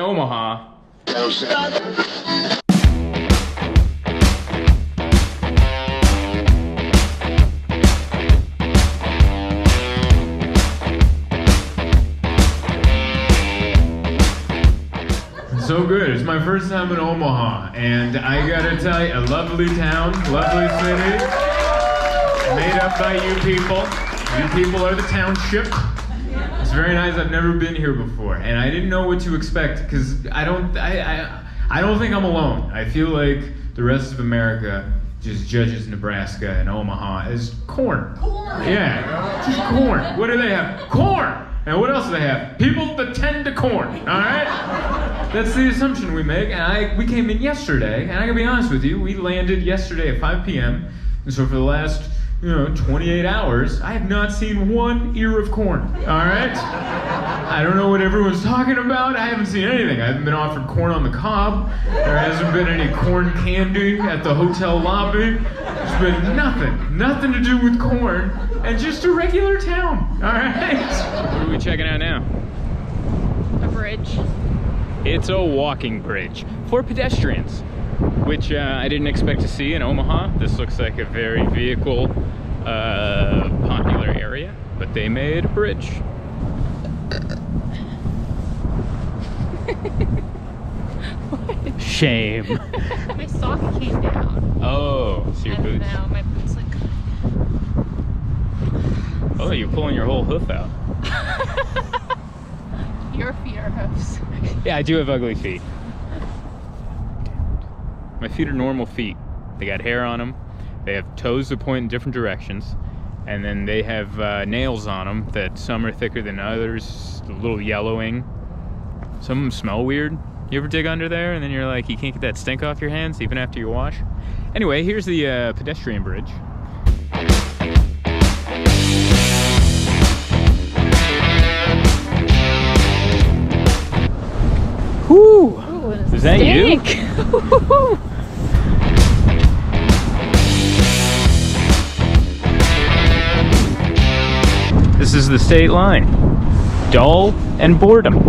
Omaha. So good. It's my first time in Omaha, and I gotta tell you, a lovely town, lovely city, made up by you people. You people are the township. It's very nice. I've never been here before, and I didn't know what to expect because I don't think I'm alone. I feel like the rest of America just judges Nebraska and Omaha as corn. Corn. Yeah, just corn. What do they have? Corn. And what else do they have? People that tend to corn. All right. That's the assumption we make. And we came in yesterday, and I gotta be honest with you, we landed yesterday at 5 p.m. And so for the last 28 hours, I have not seen one ear of corn, all right? I don't know what everyone's talking about. I haven't seen anything. I haven't been offered corn on the cob. There hasn't been any corn candy at the hotel lobby. There's been nothing to do with corn, and just a regular town, all right? What are we checking out now? A bridge. It's a walking bridge for pedestrians, which I didn't expect to see in Omaha. This looks like a very vehicle popular area, but they made a bridge. What? Shame. My sock came down. Oh, so your boots. Now my boots like. Oh, you're pulling your whole hoof out. Your feet are hoofs. Yeah, I do have ugly feet. My feet are normal feet. They got hair on them. They have toes that point in different directions. And then they have nails on them that some are thicker than others, a little yellowing. Some of them smell weird. You ever dig under there and then you're like, you can't get that stink off your hands even after you wash? Anyway, here's the pedestrian bridge. Whoo! Ooh, is that you? This is the state line. Dull and boredom.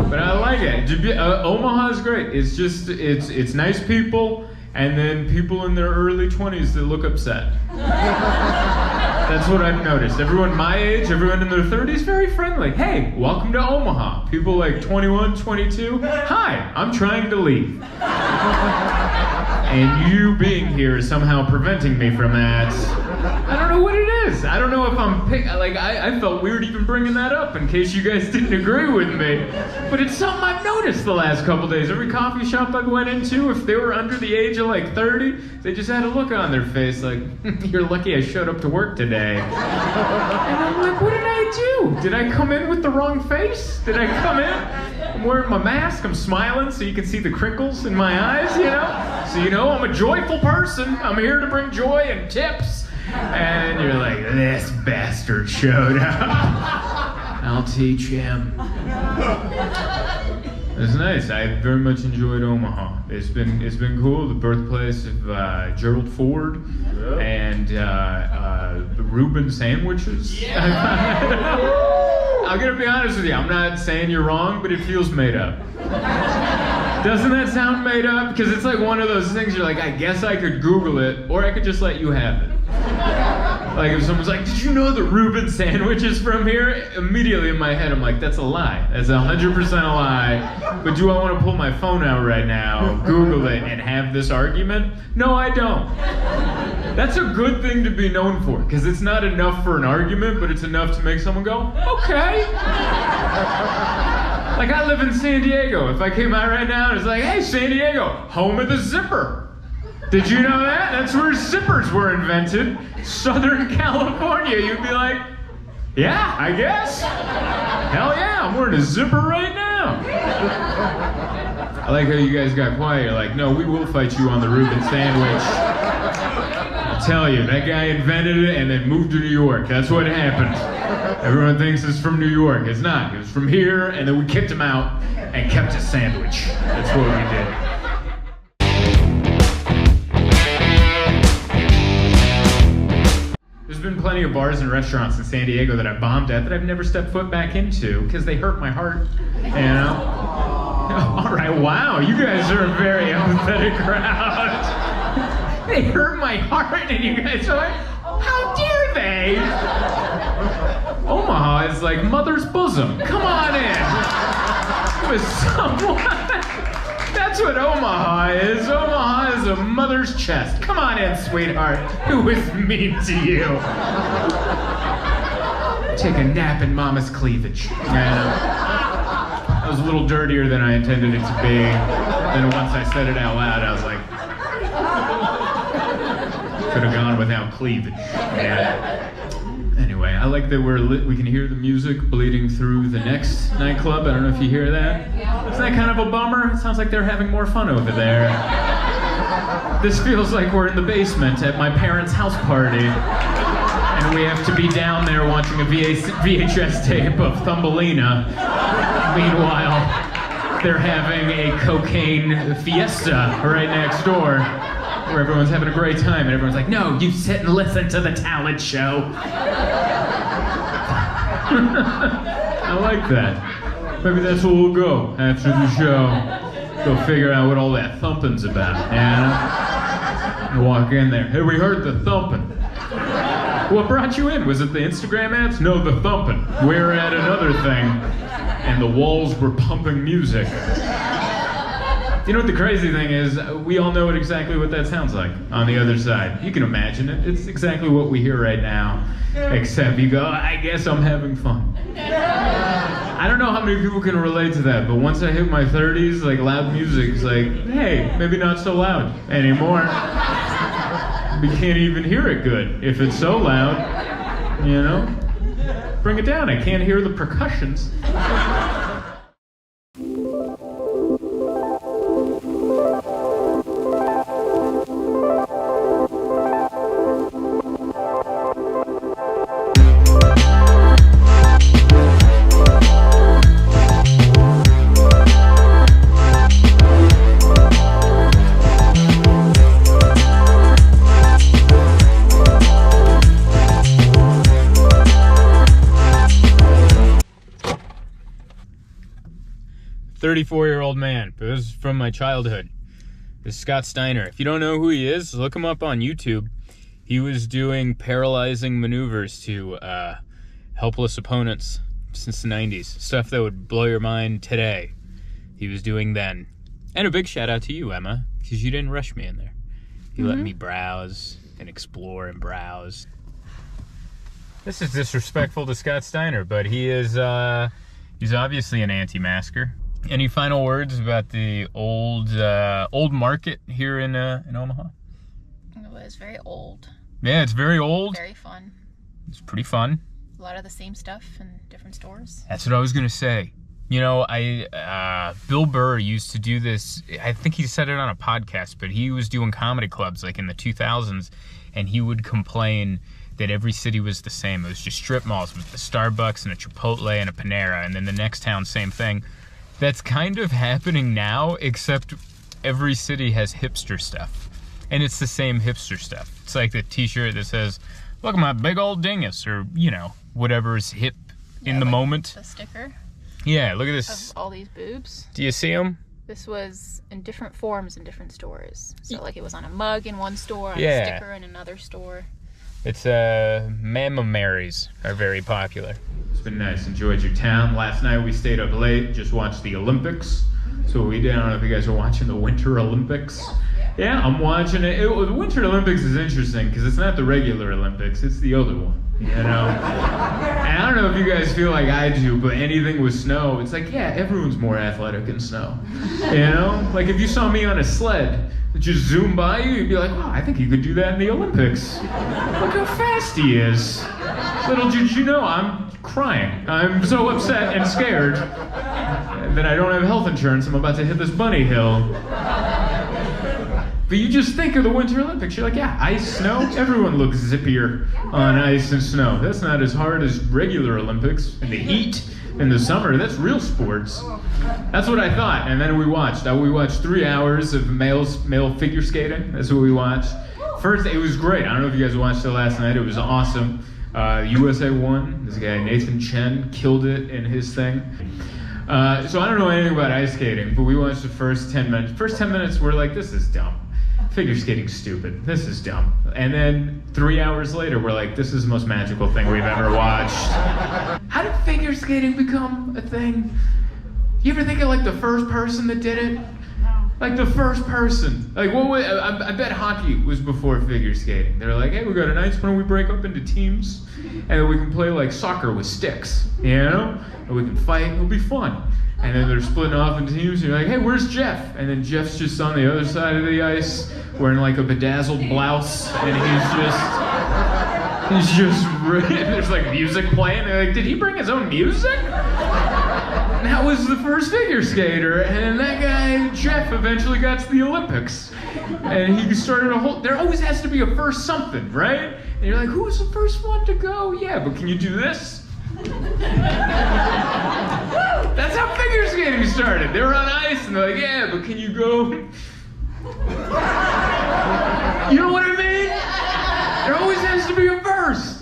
But I like it. Omaha is great. It's just, it's nice people, and then people in their early 20s that look upset. That's what I've noticed. Everyone my age, everyone in their 30s, very friendly. Hey, welcome to Omaha. People like 21, 22, hi, I'm trying to leave. And you being here is somehow preventing me from that. I don't know what it is. I don't know if I felt weird even bringing that up in case you guys didn't agree with me. But it's something I've noticed the last couple days. Every coffee shop I went into, if they were under the age of like 30, they just had a look on their face like, you're lucky I showed up to work today. And I'm like, what did I do? Did I come in with the wrong face? Did I come in? I'm wearing my mask, I'm smiling so you can see the crinkles in my eyes, you know? So you know I'm a joyful person. I'm here to bring joy and tips. And you're like, this bastard showed up. I'll teach him. It's nice. I very much enjoyed Omaha. It's been cool. The birthplace of Gerald Ford and the Reuben sandwiches. Yeah. I'm gonna be honest with you. I'm not saying you're wrong, but it feels made up. Doesn't that sound made up? Because it's like one of those things you're like, I guess I could Google it, or I could just let you have it. Like if someone's like, did you know the Reuben sandwich is from here? Immediately in my head, I'm like, that's a lie. That's 100% a lie. But do I want to pull my phone out right now, Google it, and have this argument? No, I don't. That's a good thing to be known for, because it's not enough for an argument, but it's enough to make someone go, okay. Like I live in San Diego. If I came out right now and it's like, hey, San Diego, home of the zipper. Did you know that? That's where zippers were invented. Southern California. You'd be like, yeah, I guess. Hell yeah, I'm wearing a zipper right now. I like how you guys got quiet. You're like, no, we will fight you on the Reuben sandwich. I'll tell you, that guy invented it and then moved to New York. That's what happened. Everyone thinks it's from New York. It's not. It was from here, and then we kicked him out and kept his sandwich. That's what we did. There's been plenty of bars and restaurants in San Diego that I've bombed at that I've never stepped foot back into because they hurt my heart, you know? Wow, you guys are a very empathetic crowd. They hurt my heart, and you guys are like, how dare they? Omaha is like mother's bosom. Come on in. With someone. That's what Omaha is. Omaha is a mother's chest. Come on in, sweetheart. Who was mean to you? Take a nap in mama's cleavage. That was a little dirtier than I intended it to be. Then once I said it out loud, I was like, could have gone without cleavage. Yeah. Anyway, I like that we can hear the music bleeding through the next nightclub. I don't know if you hear that. Isn't that kind of a bummer? It sounds like they're having more fun over there. This feels like we're in the basement at my parents' house party. And we have to be down there watching a VHS tape of Thumbelina. Meanwhile, they're having a cocaine fiesta right next door, where everyone's having a great time, and everyone's like, no, you sit and listen to the talent show. I like that. Maybe that's where we'll go after the show. Go figure out what all that thumping's about, and walk in there. Hey, we heard the thumping. What brought you in? Was it the Instagram ads? No, the thumping. We're at another thing, and the walls were pumping music. You know what the crazy thing is? We all know exactly what that sounds like on the other side. You can imagine it. It's exactly what we hear right now. Except you go, I guess I'm having fun. I don't know how many people can relate to that, but once I hit my 30s, like loud music's like, hey, maybe not so loud anymore. We can't even hear it good if it's so loud, you know? Bring it down. I can't hear the percussions. 34-year-old man. This is from my childhood. This is Scott Steiner. If you don't know who he is, look him up on YouTube. He was doing paralyzing maneuvers to helpless opponents since the 90s. Stuff that would blow your mind today. He was doing then. And a big shout out to you, Emma, because you didn't rush me in there. You let me browse and explore and browse. This is disrespectful to Scott Steiner, but he is he's obviously an anti-masker. Any final words about the old market here in Omaha? It was very old. Yeah, it's very old. Very fun. It's pretty fun. A lot of the same stuff in different stores. That's what I was gonna say. You know, Bill Burr used to do this. I think he said it on a podcast, but he was doing comedy clubs like in the 2000s, and he would complain that every city was the same. It was just strip malls with the Starbucks and a Chipotle and a Panera, and then the next town, same thing. That's kind of happening now, except every city has hipster stuff. And it's the same hipster stuff. It's like the t-shirt that says, look at my big old dingus, or, you know, whatever's hip in the moment. The sticker. Yeah, look at this. Of all these boobs. Do you see them? This was in different forms in different stores. So like it was on a mug in one store, on a sticker in another store. It's Mama Marys are very popular. It's been nice. Enjoyed your town. Last night we stayed up late, just watched the Olympics. So we did. I don't know if you guys are watching the Winter Olympics. Yeah, I'm watching it. The Winter Olympics is interesting because it's not the regular Olympics, it's the other one. You know? And I don't know if you guys feel like I do, but anything with snow, it's like, yeah, everyone's more athletic in snow. You know? Like if you saw me on a sled, just zoom by you, you'd be like, oh, I think he could do that in the Olympics. Look how fast he is. Little did you know, I'm crying. I'm so upset and scared that I don't have health insurance. I'm about to hit this bunny hill. But you just think of the Winter Olympics. You're like, yeah, ice, snow. Everyone looks zippier on ice and snow. That's not as hard as regular Olympics. And the heat in the summer, that's real sports. That's what I thought. And then we watched. We watched 3 hours of male figure skating. That's what we watched. First, it was great. I don't know if you guys watched it last night. It was awesome. USA won. This guy, Nathan Chen, killed it in his thing. So I don't know anything about ice skating, but we watched the first 10 minutes. First 10 minutes, we're like, this is dumb. Figure skating's stupid. This is dumb. And then 3 hours later, we're like, this is the most magical thing we've ever watched. How did figure skating become a thing? You ever think of like the first person that did it? Like the first person. Like what was, I bet hockey was before figure skating. They're like, hey, we got an ice, why don't we break up into teams? And then we can play like soccer with sticks, you know? And we can fight, it'll be fun. And then they're splitting off into teams, and you're like, hey, where's Jeff? And then Jeff's just on the other side of the ice, wearing like a bedazzled blouse, and he's just, there's like music playing. They're like, did he bring his own music? And that was the first figure skater, and then that guy, Jeff, eventually got to the Olympics. And he started a whole, there always has to be a first something, right? And you're like, who was the first one to go? Yeah, but can you do this? That's how figure skating started. They were on ice, and they're like, yeah, but can you go? You know what I mean? There always has to be a first.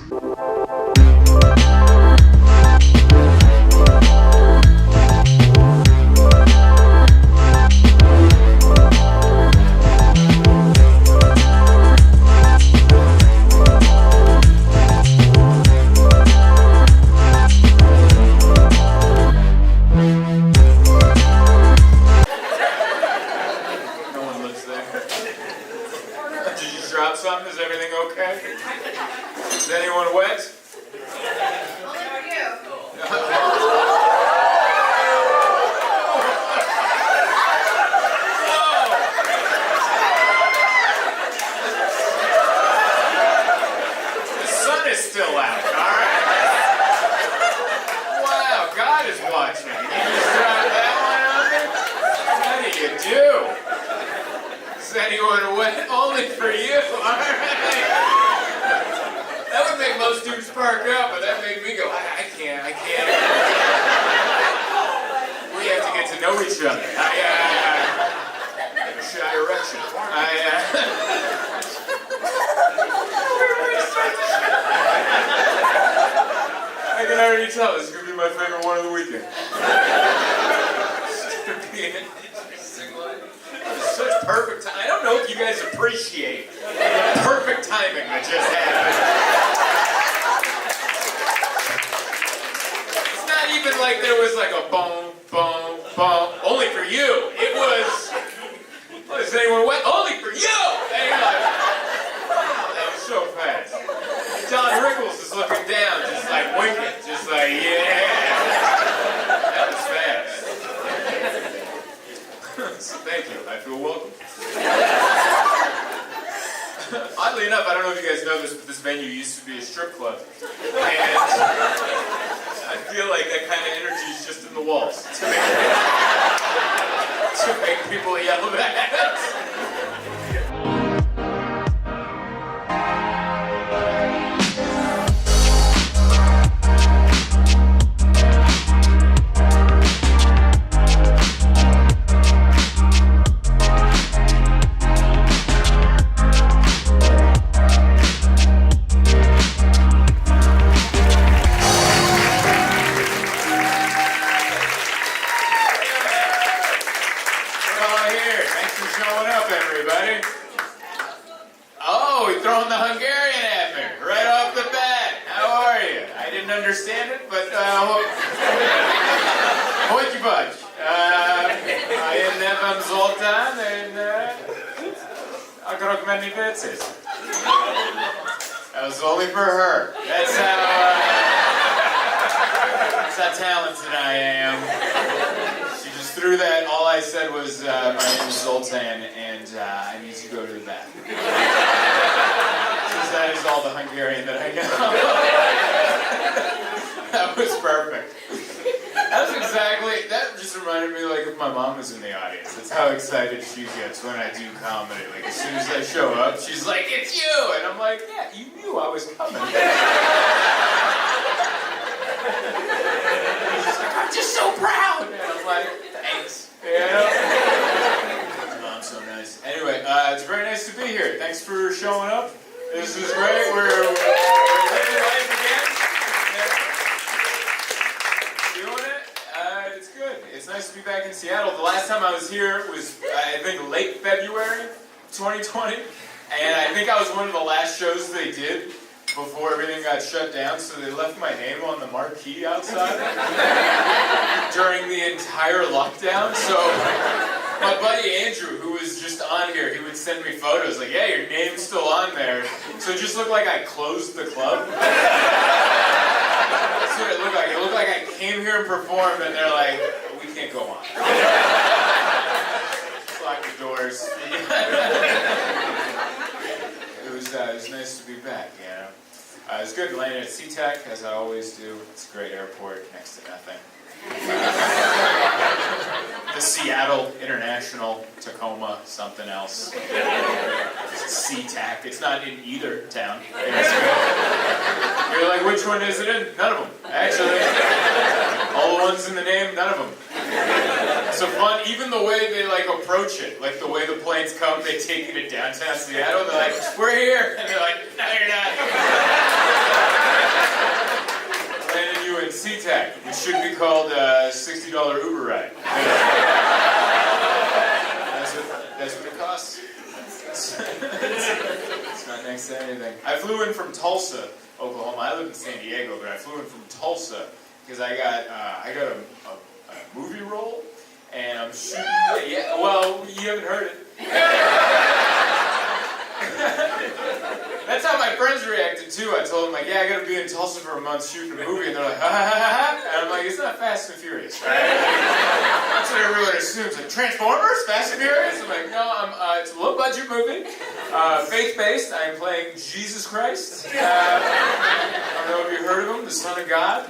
Is everything okay? Is anyone wet? Only for you. The sun is still out, alright? Wow, God is watching. You just dropped that one on me? What do you do? Is anyone wet? Only for you. That would make most dudes park up, but that made me go, I can't. We have to get to know each other. I have a shy erection. I can already tell this is going to be my favorite one of the weekend. Such perfect time. I don't know if you guys appreciate the perfect timing that just happened. It's not even like there was like a boom, boom, boom. Only for you. It was, is anyone wet? Only for you! And you're like, wow, that was so fast. John Rickles is looking down, just like winking, just like, yeah. That was fast. So thank you. I feel welcome. Oddly enough, I don't know if you guys know this, but this venue used to be a strip club. And I feel like that kind of energy is just in the walls to make people yell back. Everybody. Oh, he's throwing the Hungarian at me right off the bat. How are you? I didn't understand it, but Hogy vagy? Én nevem Zoltan, and akarok menni vécézni. That was only for her. That's how talented I am. Through that, all I said was, my name is Zoltan, and I need to go to the bathroom. Since that is all the Hungarian that I know. That was perfect. That just reminded me like if my mom was in the audience. That's how excited she gets when I do comedy. Like as soon as I show up, she's like, it's you! And I'm like, yeah, you knew I was coming. She's like, I'm just so proud! And I'm like, thanks. Yeah. Mom's so nice. Anyway, it's very nice to be here. Thanks for showing up. This is great. We're living life again. Yeah. Doing it. It's good. to be back in Seattle. The last time I was here was, I think, late February 2020. And I think I was one of the last shows they did before everything got shut down, so they left my name on the marquee outside during the entire lockdown. So my buddy Andrew, who was just on here, he would send me photos like, yeah, your name's still on there. So it just looked like I closed the club. That's what it looked like. It looked like I came here and performed, and they're like, we can't go on. Just lock the doors. It was nice to be back, you know. It was good landing at SeaTac, as I always do. It's a great airport, next to nothing. The Seattle International, Tacoma, something else. SeaTac. It's not in either town. It's good. You're like, which one is it in? None of them, actually. All the ones in the name, none of them. So fun, even the way they like approach it, like the way the planes come, they take you to downtown Seattle, they're like, we're here, and they're like, no you're not. Landed you in SeaTac, which should be called $60 Uber ride. That's what it costs. It's not next to anything. I flew in from Tulsa, Oklahoma. I live in San Diego, but I flew in from Tulsa because I got a movie role. And I'm shooting, yeah, well, you haven't heard it. That's how my friends reacted too. I told them, like, yeah, I gotta be in Tulsa for a month shooting a movie, and they're like, ha ha ha ha. And I'm like, it's not Fast and Furious, right? That's what everyone assumes. Like, Transformers? Fast and Furious? I'm like, no, it's a low budget movie, faith-based. I'm playing Jesus Christ. I don't know if you've heard of him, the Son of God.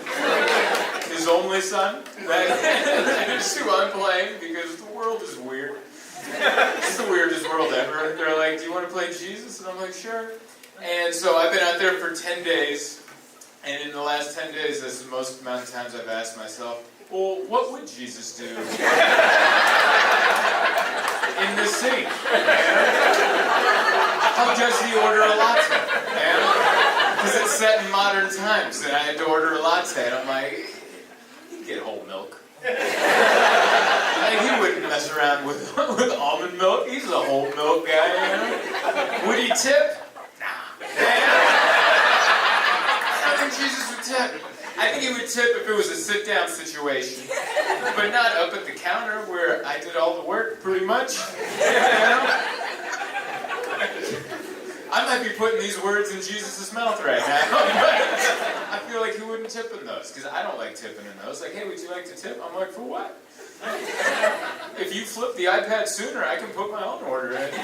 His only son. That's who I'm playing because the world is weird. It's the weirdest world ever. They're like, do you want to play Jesus? And I'm like, sure. And so I've been out there for 10 days. And in the last 10 days, that's the most amount of times I've asked myself, well, what would Jesus do in this city? How does he order a latte? Because it's set in modern times, and I had to order a latte. And I'm like, get whole milk. Like, he wouldn't mess around with almond milk. He's a whole milk guy, you know? Would he tip? Nah. I think Jesus would tip. I think he would tip if it was a sit-down situation, but not up at the counter where I did all the work, pretty much. You know? I might be putting these words in Jesus' mouth right now, but I feel like he wouldn't tip in those, because I don't like tipping in those. Like, hey, would you like to tip? I'm like, for what? If you flip the iPad sooner, I can put my own order in.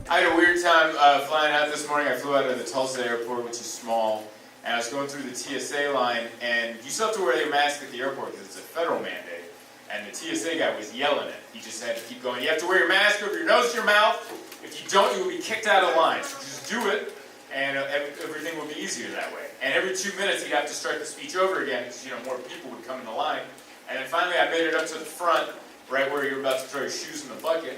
I had a weird time flying out this morning. I flew out of the Tulsa airport, which is small. And I was going through the TSA line, and you still have to wear your mask at the airport because it's a federal mandate. And the TSA guy was yelling it. He just had to keep going. You have to wear your mask over your nose to your mouth. If you don't, you will be kicked out of line. So just do it, and everything will be easier that way. And every 2 minutes, he'd have to start the speech over again because, you know, more people would come in the line. And then finally, I made it up to the front, right where you're about to throw your shoes in the bucket.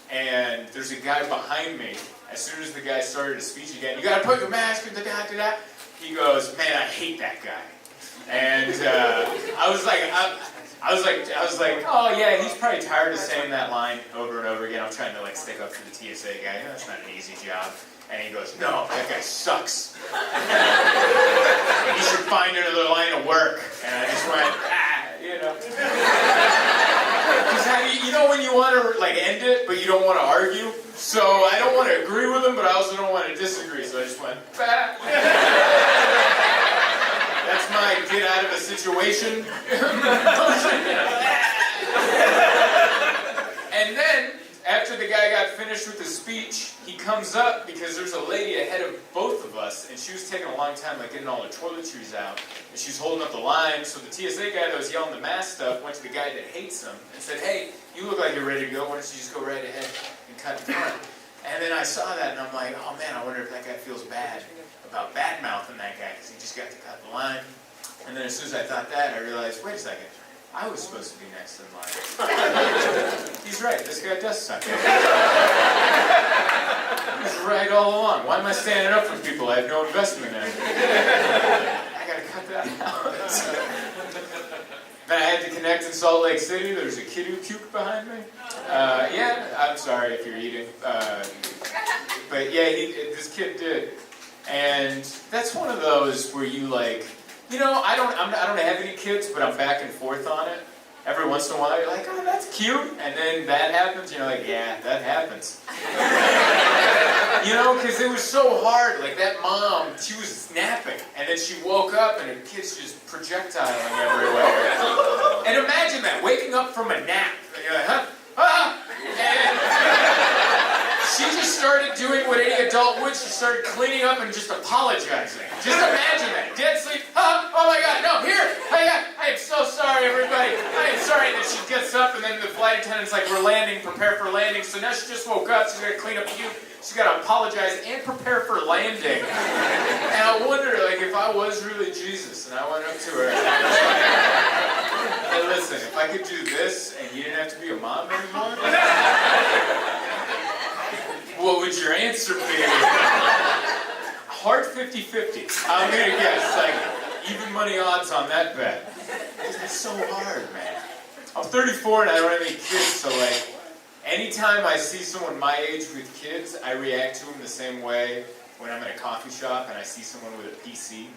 And there's a guy behind me. As soon as the guy started his speech again, you gotta put your mask in, da-da-da-da. He goes, man, I hate that guy. And I was like, oh yeah, he's probably tired of saying that line over and over again. I'm trying to like stick up for the TSA guy. You know, that's not an easy job. And he goes, no, that guy sucks. He should find another line of work. And I just went, you know. Because you know when you want to like end it, but you don't want to argue? So I don't want to agree with him, but I also don't want to disagree. So I just went, bah. That's my get out of a situation. And then, after the guy got finished with his speech, he comes up because there's a lady ahead of both of us, and she was taking a long time, like getting all her toiletries out, and she was holding up the line. So the TSA guy that was yelling the mask stuff went to the guy that hates him and said, "Hey, you look like you're ready to go. Why don't you just go right ahead and cut in front?" And then I saw that, and I'm like, oh man, I wonder if that guy feels bad about bad-mouthing that guy because he just got to cut the line. And then as soon as I thought that, I realized, wait a second. I was supposed to be next in line. He's right, this guy does suck. He's right all along. Why am I standing up for people I have no investment in? I gotta cut that out. Then I had to connect in Salt Lake City. There's a kid who puked behind me. Yeah, I'm sorry if you're eating. But yeah, this kid did. And that's one of those where you like, you know, I don't have any kids, but I'm back and forth on it. Every once in a while, you're like, oh, that's cute. And then that happens, you're like, yeah, that happens. You know, because it was so hard. Like, that mom, she was napping. And then she woke up, and her kid's just projectiling everywhere. And imagine that, waking up from a nap. And you're like, huh? Ah! And she just started doing what any adult would. She started cleaning up and just apologizing. Just imagine that. Dead sleep. Oh my God, no, here. I am so sorry, everybody. I am sorry. And then she gets up, and then the flight attendant's like, we're landing, prepare for landing. So now she just woke up. She's got to clean up puke. She's got to apologize and prepare for landing. And I wonder, like, if I was really Jesus and I went up to her and I was like, hey, listen, if I could do this and you didn't have to be a mom anymore, what would your answer be? Hard 50-50. I'm gonna guess, like, even money odds on that bet. It's so hard, man. I'm 34 and I don't have any kids, so like, anytime I see someone my age with kids, I react to them the same way when I'm in a coffee shop and I see someone with a PC.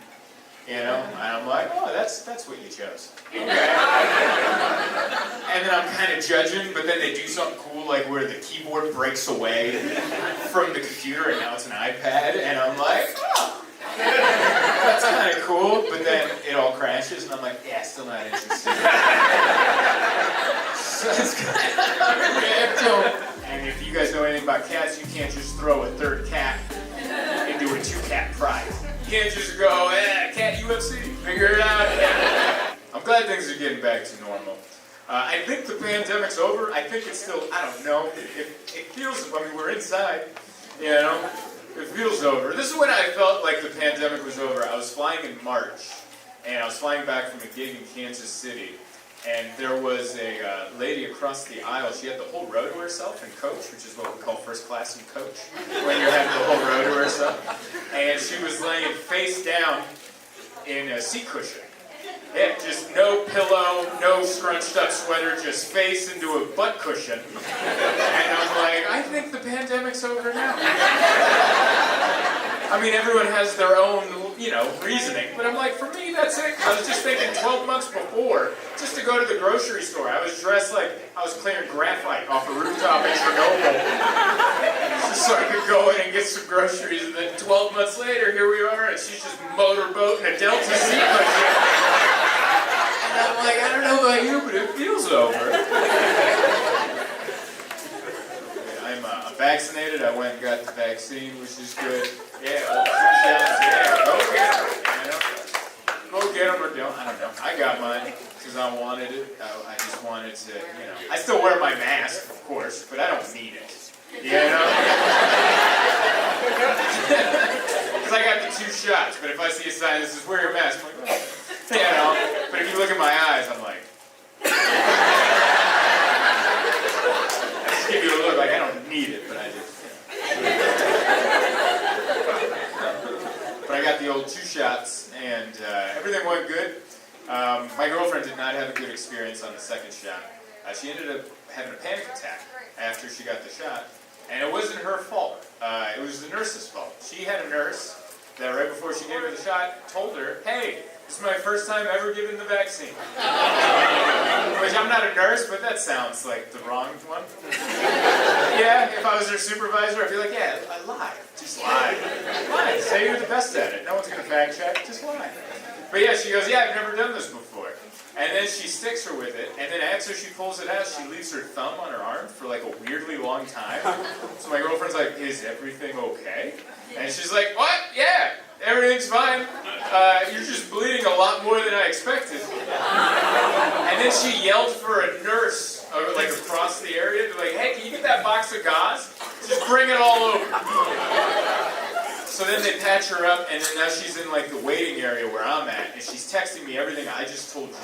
You know? And I'm like, oh, that's what you chose. Okay. And then I'm kind of judging, but then they do something cool, like where the keyboard breaks away from the computer and now it's an iPad, and I'm like, oh, that's kind of cool, but then it all crashes, and I'm like, yeah, still not interested. So it's kind of and if you guys know anything about cats, you can't just throw a third cat into a two-cat prize. You can't just go, cat UFC, figure it out. I'm glad things are getting back to normal. I think the pandemic's over. I think it's still, I don't know. It feels, I mean, we're inside, you know. It feels over. This is when I felt like the pandemic was over. I was flying in March, and I was flying back from a gig in Kansas City, and there was a lady across the aisle. She had the whole row to herself in coach, which is what we call first class in coach, when you have the whole row to herself. And she was laying face down in a seat cushion. Yeah, just no pillow, no scrunched up sweater, just face into a butt cushion. And I'm like, I think the pandemic's over now. I mean, everyone has their own, you know, reasoning, but I'm like, for me, that's it. I was just thinking 12 months before, just to go to the grocery store. I was dressed like I was clearing graphite off a rooftop in Chernobyl. Just so I could go in and get some groceries, and then 12 months later, here we are, and she's just motorboating a Delta seat cushion. And I'm like, I don't know about you, but it feels over. I'm vaccinated. I went and got the vaccine, which is good. Yeah, go get them. You know? Go get them or don't. I don't know. I got mine because I wanted it. I just wanted to, you know. I still wear my mask, of course, but I don't need it. You know? Because I got the 2 shots, but if I see a sign that says, wear your mask, I'm like, oh. You know? But if you look at my eyes, I'm like, I just give you a look like I don't need it, but I just, But I got the old 2 shots, and everything went good. My girlfriend did not have a good experience on the second shot. She ended up having a panic attack after she got the shot, and it wasn't her fault. It was the nurse's fault. She had a nurse that right before she gave her the shot told her, hey, this is my first time ever given the vaccine. Which I'm not a nurse, but that sounds like the wrong one. Yeah, if I was her supervisor, I'd be like, yeah, I lie. Just lie. Lie. Say you're the best at it. No one's going to fact check. Just lie. But yeah, she goes, yeah, I've never done this before. And then she sticks her with it, and then after she pulls it out, she leaves her thumb on her arm for like a weirdly long time. So my girlfriend's like, is everything okay? And she's like, what? Yeah, everything's fine. You're just bleeding a lot more than I expected. And then she yelled for a nurse, like across the area. They're like, hey, can you get that box of gauze? Just bring it all over. So then they patch her up, and then now she's in like the waiting area where I'm at, and she's texting me everything I just told you.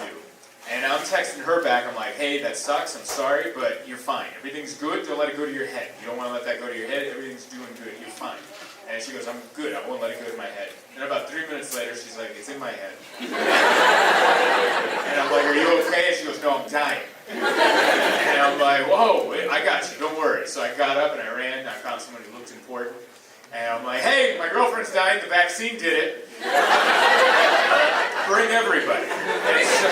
And I'm texting her back. I'm like, hey, that sucks. I'm sorry, but you're fine. Everything's good. Don't let it go to your head. You don't want to let that go to your head. Everything's doing good. You're fine. And she goes, I'm good. I won't let it go to my head. And about 3 minutes later, she's like, it's in my head. And I'm like, are you okay? And she goes, no, I'm dying. And I'm like, whoa, I got you. Don't worry. So I got up and I ran. I found someone who looked important. And I'm like, hey, my girlfriend's dying. The vaccine did it. Bring everybody. And so,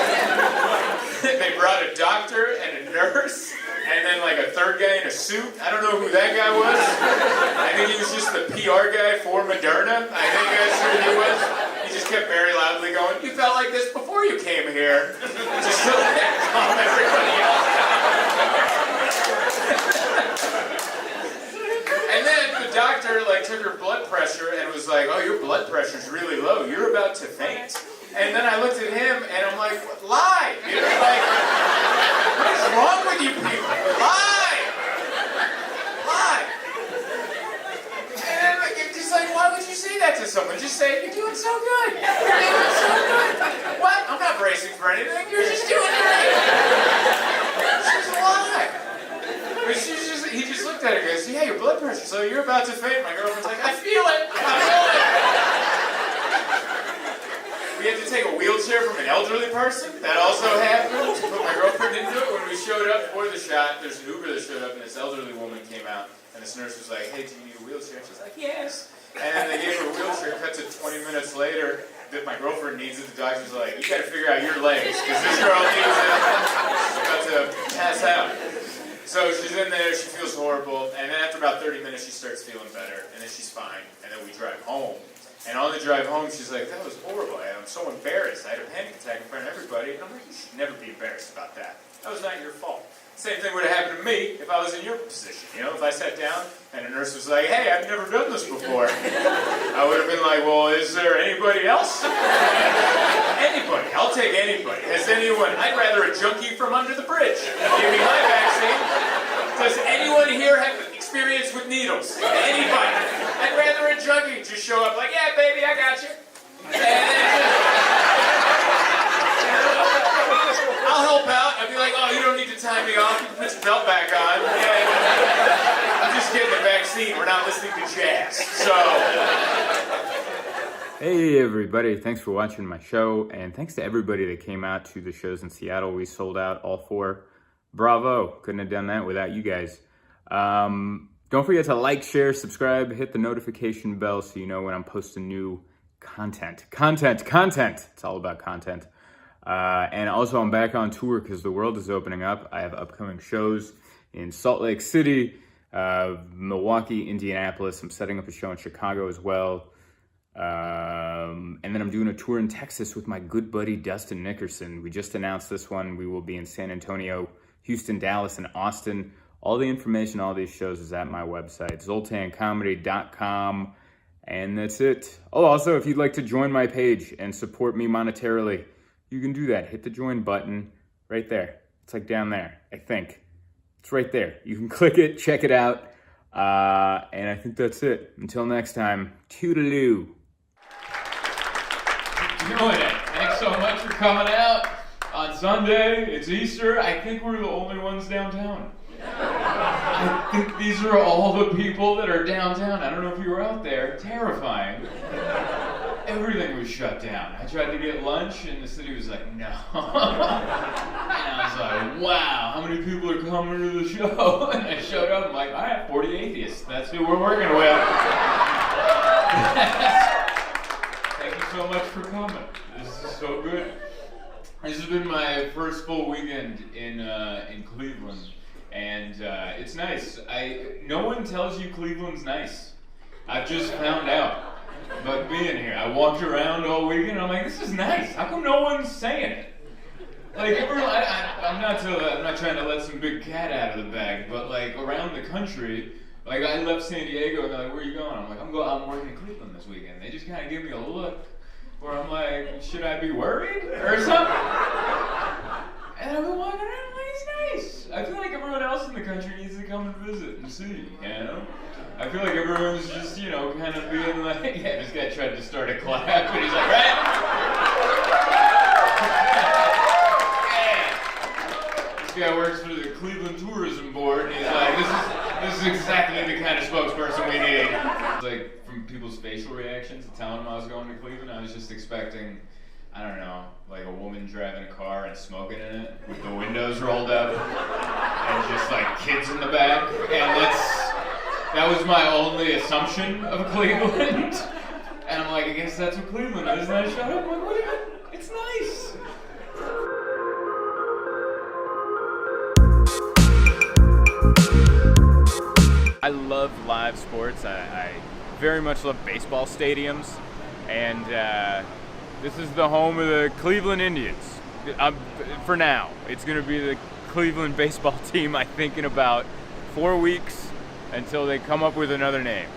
they brought a doctor and a nurse. And then like a third guy in a suit. I don't know who that guy was. I think he was just the PR guy for Moderna. I think that's who he was. He just kept very loudly going, you felt like this before you came here. Just so that calm everybody else down. And then the doctor like took her blood pressure and was like, oh, your blood pressure's really low. You're about to faint. And then I looked at him and I'm like, lie! You know, like, what is wrong with you people? Lie! Lie! And I'm just like, why would you say that to someone? Just say, you're doing so good. You're doing so good. What? I'm not bracing for anything. You're just doing it. It's just a lie. But he just looked at her and goes, yeah, your blood pressure. So you're about to faint. My girlfriend's like, I feel it. I feel it. We had to take a wheelchair from an elderly person. That also happened. To put my girlfriend into it. When we showed up for the shot, there's an Uber that showed up, and this elderly woman came out, and this nurse was like, hey, do you need a wheelchair? She's like, yes. And then they gave her a wheelchair. Cut to 20 minutes later, that my girlfriend needs it. The doctor's like, you got to figure out your legs, because this girl needs it. She's about to pass out. So she's in there, she feels horrible, and then after about 30 minutes, she starts feeling better, and then she's fine. And then we drive home. And on the drive home, she's like, that was horrible. I'm so embarrassed. I had a panic attack in front of everybody. And I'm like, you should never be embarrassed about that. That was not your fault. Same thing would have happened to me if I was in your position. You know, if I sat down and a nurse was like, hey, I've never done this before. I would have been like, well, is there anybody else? Anybody. I'll take anybody. Has anyone? I'd rather a junkie from under the bridge. Give me my vaccine. Does anyone here have experience with needles? Anybody? I'd rather a junkie just show up like, yeah, baby, I got you. I'll help out. I'd be like, oh, you don't need to tie me off. You can put your belt back on. Yeah, I'm just getting the vaccine. We're not listening to jazz. So. Hey everybody, thanks for watching my show, and thanks to everybody that came out to the shows in Seattle. We sold out all 4. Bravo, couldn't have done that without you guys. Don't forget to like, share, subscribe, hit the notification bell so you know when I'm posting new content. Content! It's all about content. And also I'm back on tour because the world is opening up. I have upcoming shows in Salt Lake City, Milwaukee, Indianapolis. I'm setting up a show in Chicago as well. And then I'm doing a tour in Texas with my good buddy Dustin Nickerson. We just announced this one. We will be in San Antonio, Houston, Dallas, and Austin. All the information, all these shows is at my website, zoltancomedy.com, and that's it. Oh, also, if you'd like to join my page and support me monetarily, you can do that. Hit the join button right there. It's like down there, I think. It's right there. You can click it, check it out, and I think that's it. Until next time, toodaloo. Doing it. Thanks so much for coming out on Sunday. It's Easter. I think we're the only ones downtown. I think these are all the people that are downtown. I don't know if you were out there. Terrifying. Everything was shut down. I tried to get lunch and the city was like, no. And I was like, wow, how many people are coming to the show? And I showed up, I'm like, all right, 40 atheists. That's who we're working with. Thank you so much for coming. This is so good. This has been my first full weekend in Cleveland. And it's nice. No one tells you Cleveland's nice. I've just found out. But being here, I walked around all weekend. I'm like, this is nice. How come no one's saying it? Like everyone, I'm not trying to let some big cat out of the bag, but like around the country, like I left San Diego and they're like, where are you going? I'm like, I'm working in Cleveland this weekend. They just kind of give me a look where I'm like, should I be worried or something? And I've been walking around. It's nice. I feel like everyone else in the country needs to come and visit and see, you know? I feel like everyone's just, kind of being like, yeah, this guy tried to start a clap, and he's like, right? guy works for the Cleveland Tourism Board, and he's like, this is exactly the kind of spokesperson we need. Like, from people's facial reactions to telling them I was going to Cleveland, I was just expecting, I don't know, like a woman driving a car and smoking in it with the windows rolled up and just like kids in the back. And that was my only assumption of Cleveland. And I'm like, I guess that's what Cleveland is. And I showed up, I'm like, what is it? It's nice. I love live sports. I very much love baseball stadiums. And this is the home of the Cleveland Indians. For now, it's going to be the Cleveland baseball team, I think, in about 4 weeks until they come up with another name.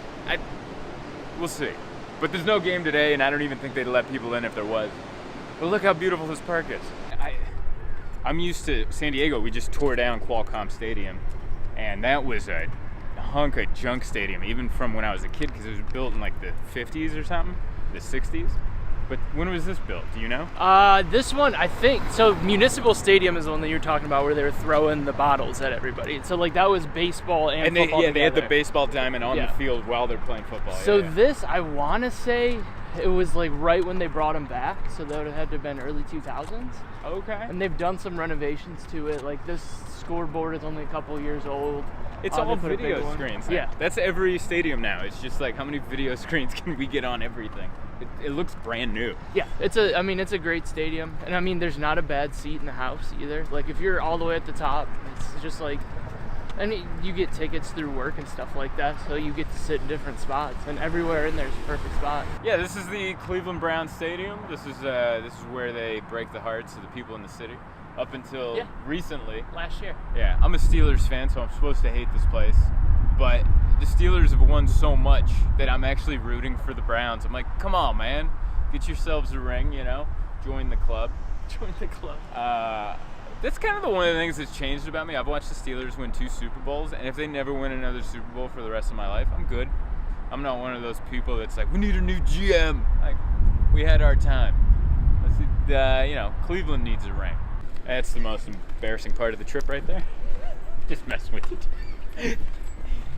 We'll see. But there's no game today, and I don't even think they'd let people in if there was. But look how beautiful this park is. I'm used to San Diego. We just tore down Qualcomm Stadium, and that was a hunk of junk stadium, even from when I was a kid, because it was built in like the 50s or something, the 60s. But when was this built? Do you know? This one, I think, so Municipal Stadium is the one that you're talking about where they were throwing the bottles at everybody. So like that was baseball and football they had the baseball diamond on the field while they're playing football. So this, I want to say, it was like right when they brought them back. So that would have had to have been early 2000s. Okay. And they've done some renovations to it. Like this scoreboard is only a couple years old. It's all video screens. Yeah. That's every stadium now. It's just like, how many video screens can we get on everything? It looks brand new. Yeah, it's a great stadium. And I mean, there's not a bad seat in the house either. Like if you're all the way at the top, it's just like, and you get tickets through work and stuff like that, so you get to sit in different spots, and everywhere in there's a perfect spot. Yeah, this is the Cleveland Browns Stadium. This is where they break the hearts of the people in the city. Up until recently. Last year. Yeah, I'm a Steelers fan, so I'm supposed to hate this place. But the Steelers have won so much that I'm actually rooting for the Browns. I'm like, come on, man. Get yourselves a ring, you know? Join the club. Join the club. That's kind of one of the things that's changed about me. I've watched the Steelers win 2 Super Bowls, and if they never win another Super Bowl for the rest of my life, I'm good. I'm not one of those people that's like, we need a new GM. Like, we had our time. Cleveland needs a ring. That's the most embarrassing part of the trip right there. Just messing with you.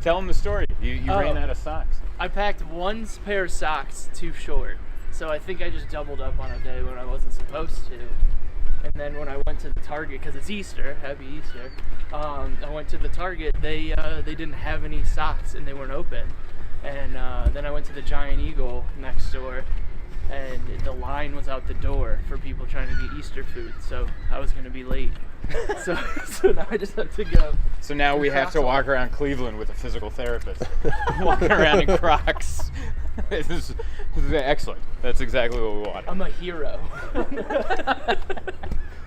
Tell them the story. You ran out of socks. I packed one pair of socks too short. So I think I just doubled up on a day when I wasn't supposed to. And then when I went to the Target, because it's Easter, happy Easter, I went to the Target, they didn't have any socks and they weren't open. And then I went to the Giant Eagle next door, and the line was out the door for people trying to get Easter food, so I was going to be late. so now I just have to go. So now we have to walk around Cleveland with a physical therapist. Walking around in Crocs. This is excellent. That's exactly what we want. I'm a hero.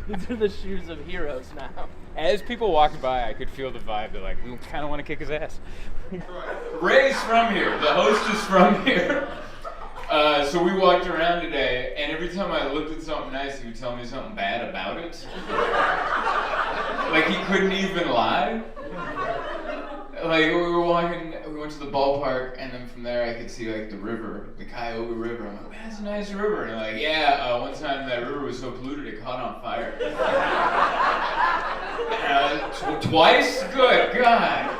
These are the shoes of heroes now. As people walk by, I could feel the vibe. They're like, we kind of want to kick his ass. Ray's from here. The host is from here. So we walked around today, and every time I looked at something nice, he would tell me something bad about it. Like he couldn't even lie. Like we were walking, we went to the ballpark, and then from there I could see like the river, the Cuyahoga River. I'm like, man, that's a nice river. And they're like, yeah, one time that river was so polluted it caught on fire. Twice? Good God.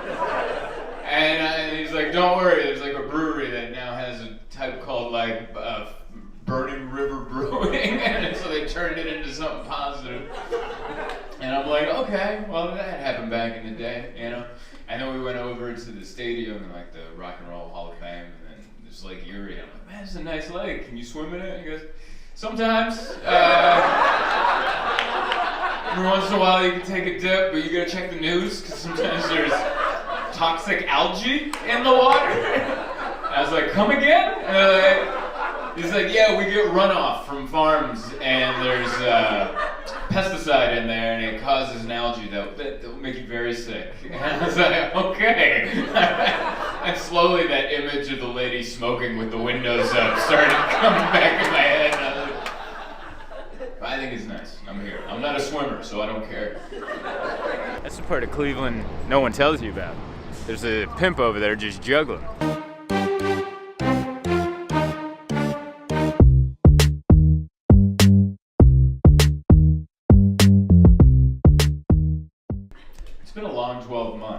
And he's like, don't worry, there's like a brewery that now has a type called like Burning River Brewing, and so they turned it into something positive. And I'm like, okay, well that happened back in the day, you know. And then we went over to the stadium and like the Rock and Roll Hall of Fame, and then there's Lake Erie. I'm like, man, it's a nice lake. Can you swim in it? And he goes, sometimes. Every once in a while you can take a dip, but you gotta check the news because sometimes there's toxic algae in the water. I was like, come again? He's like, yeah, we get runoff from farms, and there's pesticide in there, and it causes an algae that will make you very sick. And I was like, okay. And slowly that image of the lady smoking with the windows up started coming back in my head. And I was like, I think it's nice. I'm here. I'm not a swimmer, so I don't care. That's the part of Cleveland no one tells you about. There's a pimp over there just juggling.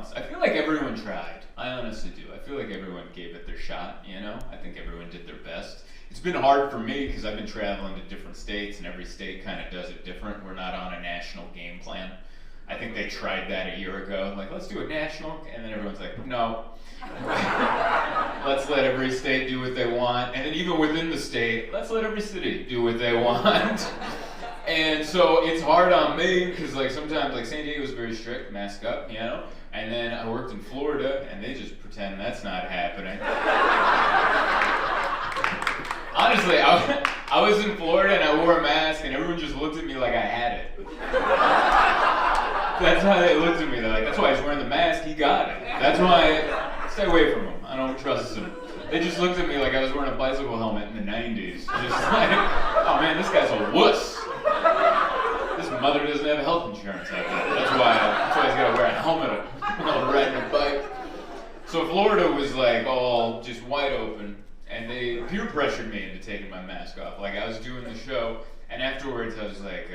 once. I feel like everyone tried. I honestly do. I feel like everyone gave it their shot, you know? I think everyone did their best. It's been hard for me because I've been traveling to different states, and every state kind of does it different. We're not on a national game plan. I think they tried that a year ago. Like, let's do a national, and then everyone's like, no. Let's let every state do what they want. And then even within the state, let's let every city do what they want. And so it's hard on me because like sometimes like San Diego's very strict, mask up, you know? And then I worked in Florida and they just pretend that's not happening. Honestly, I was in Florida and I wore a mask and everyone just looked at me like I had it. That's how they looked at me. They're like, that's why he's wearing the mask, he got it. That's why, stay away from him. I don't trust him. They just looked at me like I was wearing a bicycle helmet in the 90s. Just like, oh man, this guy's a wuss. His mother doesn't have health insurance out there. That's why he's got to wear a helmet while riding a bike. So Florida was like all just wide open, and they peer pressured me into taking my mask off. Like I was doing the show, and afterwards I was like,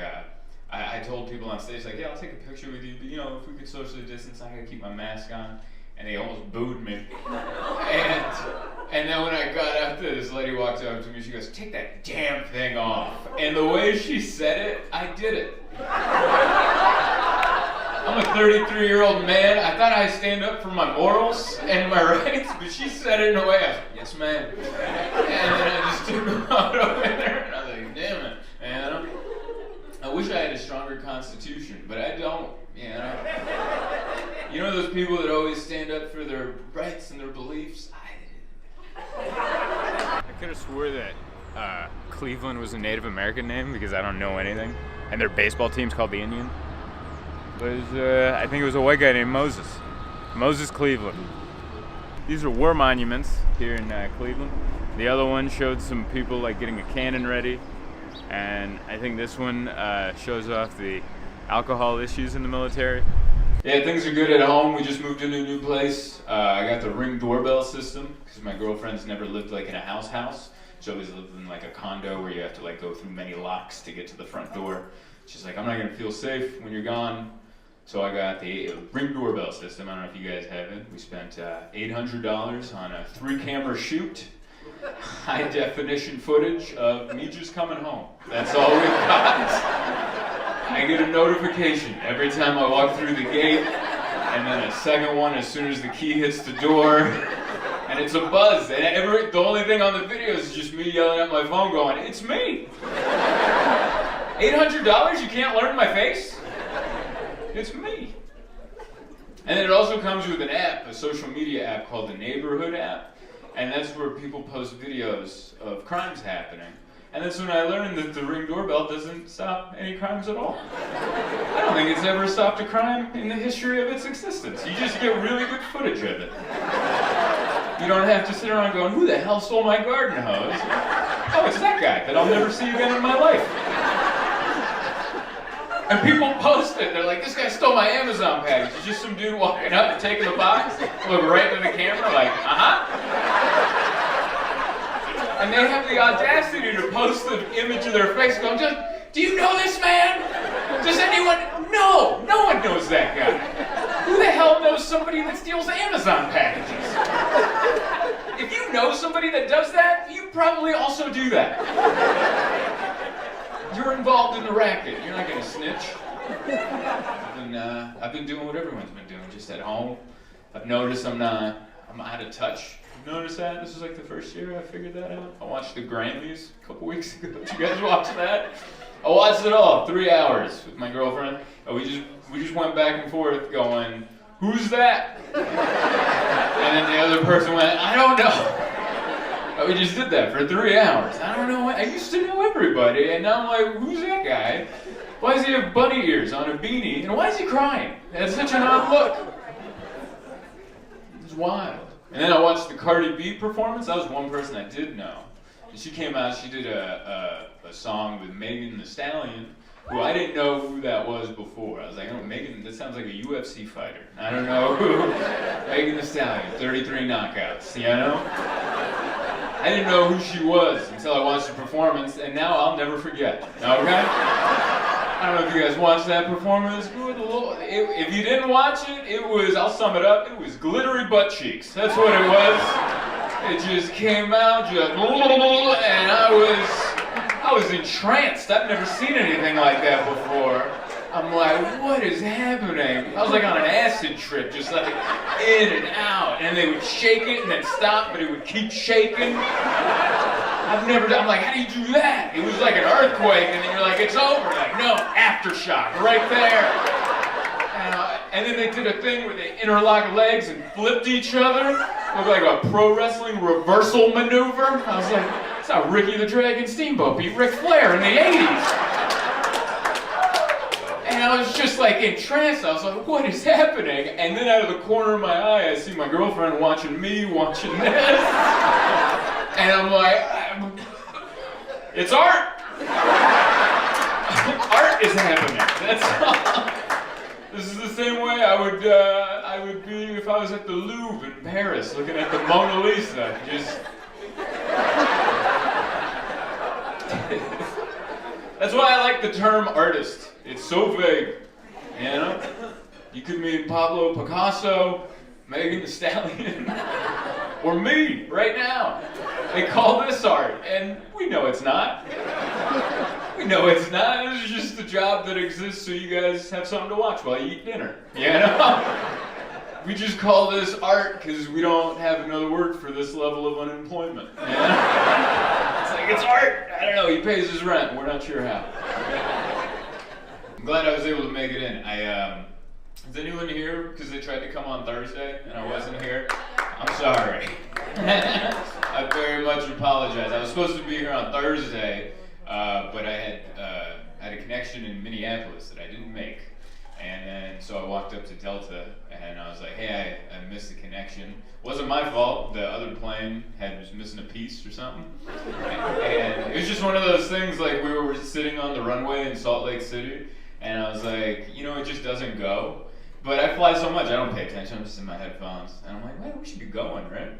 I told people on stage like, yeah, I'll take a picture with you, but you know, if we could socially distance, I gotta keep my mask on. And they almost booed me. And then when I got out there, this lady walked up to me, she goes, take that damn thing off. And the way she said it, I did it. I'm a 33-year-old man. I thought I'd stand up for my morals and my rights, but she said it in a way, I was like, yes ma'am. And then I just took them out over there, and I was like, damn it, man. I wish I had a stronger constitution, but I don't, you know. You know those people that always stand up for their rights and their beliefs? I could have swore that Cleveland was a Native American name because I don't know anything. And their baseball team's called the Indian. But it was, I think it was a white guy named Moses. Moses Cleveland. These are war monuments here in Cleveland. The other one showed some people like getting a cannon ready. And I think this one shows off the alcohol issues in the military. Yeah, things are good at home. We just moved into a new place. I got the Ring doorbell system because my girlfriend's never lived like in a house. She always lived in like a condo where you have to like go through many locks to get to the front door. She's like, I'm not gonna feel safe when you're gone. So I got the Ring doorbell system. I don't know if you guys have it. We spent $800 on a 3-camera shoot. High definition footage of me just coming home. That's all we got. I get a notification every time I walk through the gate, and then a second one as soon as the key hits the door, and it's a buzz. And the only thing on the video is just me yelling at my phone going, it's me! $800? You can't learn my face? It's me. And then it also comes with an app, a social media app called the Neighborhood app, and that's where people post videos of crimes happening. And that's when I learned that the Ring doorbell doesn't stop any crimes at all. I don't think it's ever stopped a crime in the history of its existence. You just get really good footage of it. You don't have to sit around going, who the hell stole my garden hose? Oh, it's that guy that I'll never see again in my life. And people post it. They're like, this guy stole my Amazon package. It's just some dude walking up and taking the box, look right into the camera like, uh-huh. And they have the audacity to post the image of their face going, do you know this man? Does anyone? No, no one knows that guy. Who the hell knows somebody that steals Amazon packages? If you know somebody that does that, you probably also do that. You're involved in the racket. You're not gonna snitch. I've been doing what everyone's been doing, just at home. I've noticed I'm out of touch. Notice that? This was like the first year I figured that out. I watched the Grammys a couple weeks ago. Did you guys watch that? I watched it all, 3 hours with my girlfriend. And we just went back and forth going, who's that? And then the other person went, I don't know. And we just did that for 3 hours. I don't know. I used to know everybody, and now I'm like, who's that guy? Why does he have bunny ears on a beanie? And why is he crying? That's such an odd look. It's wild. And then I watched the Cardi B performance. That was one person I did know. And she came out, she did a song with Megan Thee Stallion, who I didn't know who that was before. I was like, oh, Megan, that sounds like a UFC fighter. I don't know who. Megan Thee Stallion, 33 knockouts, you know? I didn't know who she was until I watched the performance, and now I'll never forget, okay? I don't know if you guys watched that performance. If you didn't watch it, it was, I'll sum it up, it was glittery butt cheeks. That's what it was. It just came out, and I was entranced. I've never seen anything like that before. I'm like, what is happening? I was like on an acid trip, just like in and out. And they would shake it and then stop, but it would keep shaking. I'm like, how do you do that? It was like an earthquake, and then you're like, it's over. Like, no, aftershock, right there. And then they did a thing where they interlocked legs and flipped each other. Looked like a pro wrestling reversal maneuver. I was like, that's how Ricky the Dragon Steamboat beat Ric Flair in the 80s. And I was just like entranced. I was like, what is happening? And then out of the corner of my eye, I see my girlfriend watching me, watching this. And I'm like, it's art. Art is happening. That's all. This is the same way I would be if I was at the Louvre in Paris looking at the Mona Lisa. Just. That's why I like the term artist. It's so vague, you know? You could mean Pablo Picasso, Megan Thee Stallion, or me right now. They call this art, and we know it's not. We know it's not. This is just a job that exists so you guys have something to watch while you eat dinner, you know? We just call this art because we don't have another word for this level of unemployment, you know? It's like, it's art. I don't know, he pays his rent. We're not sure how. I'm glad I was able to make it in. Is anyone here because they tried to come on Thursday and I wasn't here? I'm sorry. I very much apologize. I was supposed to be here on Thursday, but I had a connection in Minneapolis that I didn't make. And then, so I walked up to Delta and I was like, hey, I missed the connection. It wasn't my fault. The other plane was missing a piece or something. And it was just one of those things, like we were sitting on the runway in Salt Lake City and I was like, you know, it just doesn't go. But I fly so much, I don't pay attention. I'm just in my headphones. And I'm like, well, we should be going, right?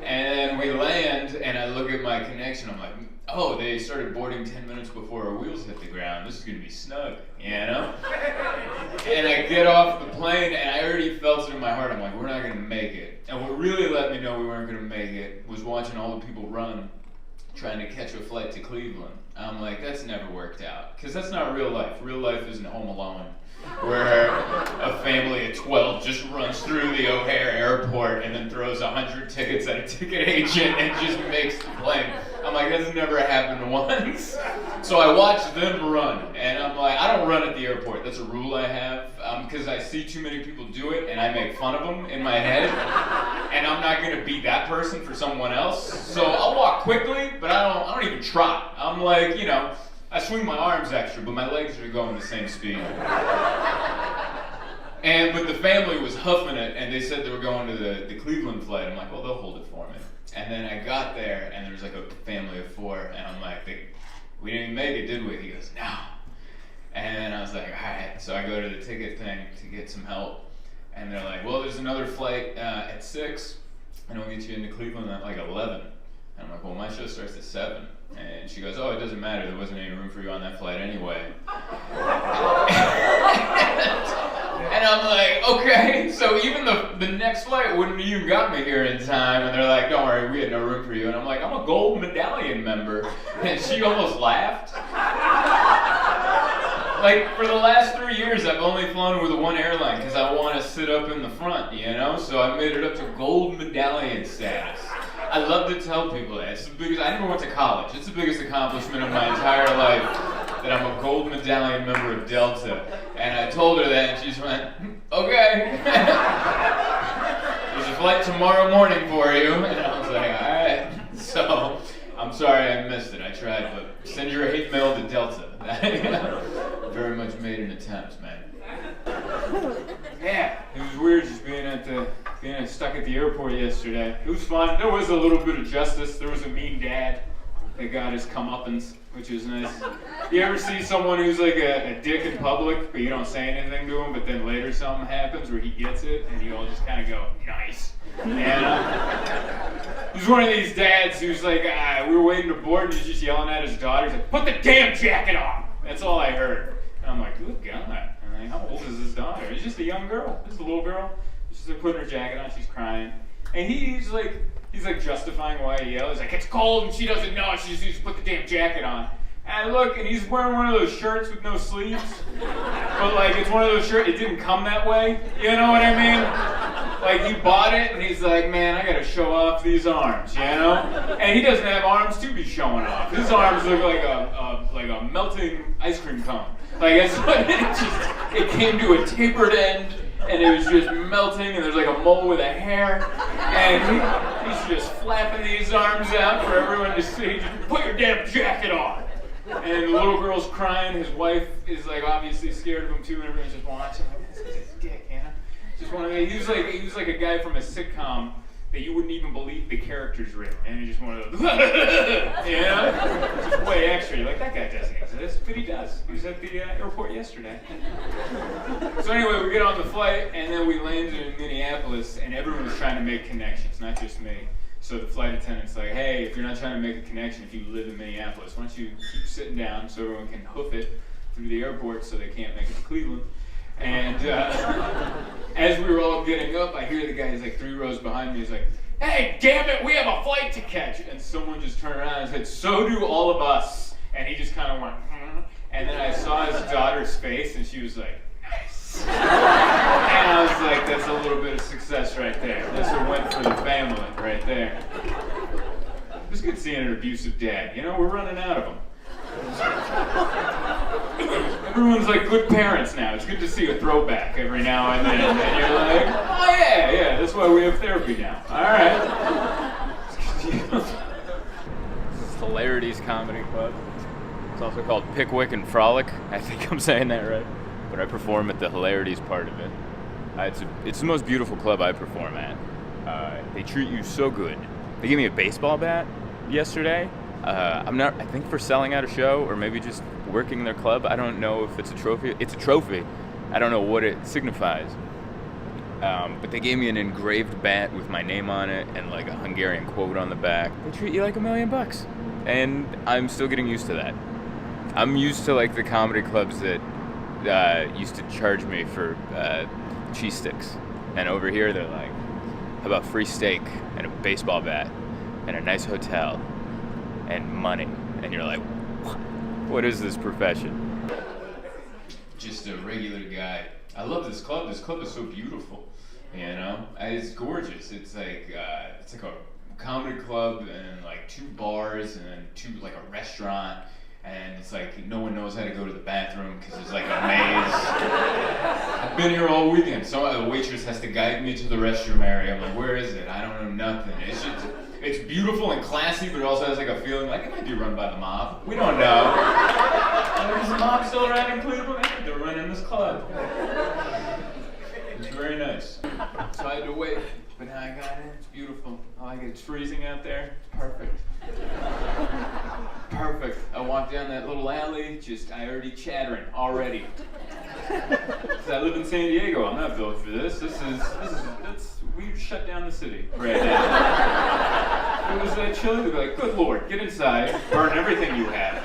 And then we land, and I look at my connection. I'm like, oh, they started boarding 10 minutes before our wheels hit the ground. This is going to be snug, you know? And I get off the plane, and I already felt it in my heart. I'm like, we're not going to make it. And what really let me know we weren't going to make it was watching all the people run, trying to catch a flight to Cleveland. I'm like, that's never worked out. Because that's not real life. Real life isn't Home Alone, where a family of 12 just runs through the O'Hare airport and then throws 100 tickets at a ticket agent and just makes the plane. I'm like, that's never happened once. So I watched them run, and I'm like, I don't run at the airport. That's a rule I have, because I see too many people do it, and I make fun of them in my head, and I'm not going to be that person for someone else. So I'll walk quickly, but I don't even trot. I'm like, you know, I swing my arms extra, but my legs are going the same speed. But the family was huffing it, and they said they were going to the Cleveland flight. I'm like, well, they'll hold it for me. And then I got there, and there was like a family of 4, and I'm like, we didn't even make it, did we? He goes, no. And I was like, all right. So I go to the ticket thing to get some help, and they're like, well, there's another flight at 6, and we'll get you into Cleveland at like 11. And I'm like, well, my show starts at 7. And she goes, oh, it doesn't matter. There wasn't any room for you on that flight anyway. And I'm like, okay. So even the next flight wouldn't have even got me here in time. And they're like, don't worry, we had no room for you. And I'm like, I'm a gold medallion member. And she almost laughed. Like, for the last 3 years, I've only flown with one airline because I want to sit up in the front, you know? So I made it up to gold medallion status. I love to tell people that. It's the biggest, I never went to college. It's the biggest accomplishment of my entire life that I'm a gold medallion member of Delta. And I told her that, and she just went, okay. There's a flight tomorrow morning for you. And I was like, all right. So, I'm sorry I missed it. I tried, but send your hate mail to Delta. Very much made an attempt, man. Yeah, it was weird just being stuck at the airport yesterday. It was fun. There was a little bit of justice. There was a mean dad that got his comeuppance, which was nice. You ever see someone who's like a dick in public, but you don't say anything to him, but then later something happens where he gets it, and you all just kind of go, nice. And he's one of these dads who's like, we were waiting to board, and he's just yelling at his daughter. He's like, put the damn jacket on! That's all I heard. And I'm like, good God. I'm like, how old is this daughter? It's just a young girl. This is a little girl. She's like putting her jacket on. She's crying. And he's like justifying why he yells. He's like, it's cold and she doesn't know. She just needs to put the damn jacket on. And I look, and he's wearing one of those shirts with no sleeves. But like, it's one of those shirts, it didn't come that way. You know what I mean? Like, he bought it, and he's like, man, I gotta show off these arms, you know? And he doesn't have arms to be showing off. His arms look like a melting ice cream cone. Like, it came to a tapered end, and it was just melting, and there's like a mole with a hair, and he's just flapping these arms out for everyone to see. Just put your damn jacket on. And the little girl's crying. His wife is like obviously scared of him too, and everyone's just watching. Like, this is a dick, you know? Just one of the, he was like a guy from a sitcom that you wouldn't even believe the character's real, and he just one of those, you know? Just way extra. You're like, that guy doesn't exist, but he does. He was at the airport yesterday. So anyway, we get on the flight, and then we landed in Minneapolis, and everyone was trying to make connections, not just me. So the flight attendant's like, hey, if you're not trying to make a connection, if you live in Minneapolis, why don't you keep sitting down so everyone can hoof it through the airport so they can't make it to Cleveland. And as we were all getting up, I hear the guy, he's like 3 rows behind me, he's like, hey, damn it, we have a flight to catch. And someone just turned around and said, so do all of us. And he just kind of went, And then I saw his daughter's face, and she was like, nice. And I was like, that's a little bit of success right there. That's what went for the family right there. It was good seeing an abusive dad. You know, we're running out of them. Everyone's like good parents now. It's good to see a throwback every now and then. And you're like, oh yeah, that's why we have therapy now. All right. This is Hilarities Comedy Club. It's also called Pickwick and Frolic. I think I'm saying that right. But I perform at the Hilarities part of it. It's the most beautiful club I perform at. They treat you so good. They gave me a baseball bat yesterday. I think for selling out a show or maybe just working their club. I don't know if it's a trophy. It's a trophy. I don't know what it signifies. But they gave me an engraved bat with my name on it and like a Hungarian quote on the back. They treat you like $1 million. And I'm still getting used to that. I'm used to like the comedy clubs that used to charge me for cheese sticks. And over here they're like, how about free steak and a baseball bat and a nice hotel and money? And you're like, what is this profession? Just a regular guy. I love this club. This club is so beautiful. You know, it's gorgeous. It's like a comedy club and like 2 bars and then 2 like a restaurant. And it's like no one knows how to go to the bathroom because there's like a maze. I've been here all weekend. So the waitress has to guide me to the restroom area. I'm like, where is it? I don't know nothing. It's beautiful and classy, but it also has like a feeling like it might be run by the mob. We don't know. Is the mob still around in Cleveland? I think they're running this club. It's very nice. So I had to wait, but now I got in. It's beautiful. I like it. It's freezing out there. It's perfect. Perfect. I walked down that little alley, I already chattering already. I live in San Diego. I'm not built for this. We shut down the city right now. If it was that chilly, they'd be like, good Lord, get inside, burn everything you have.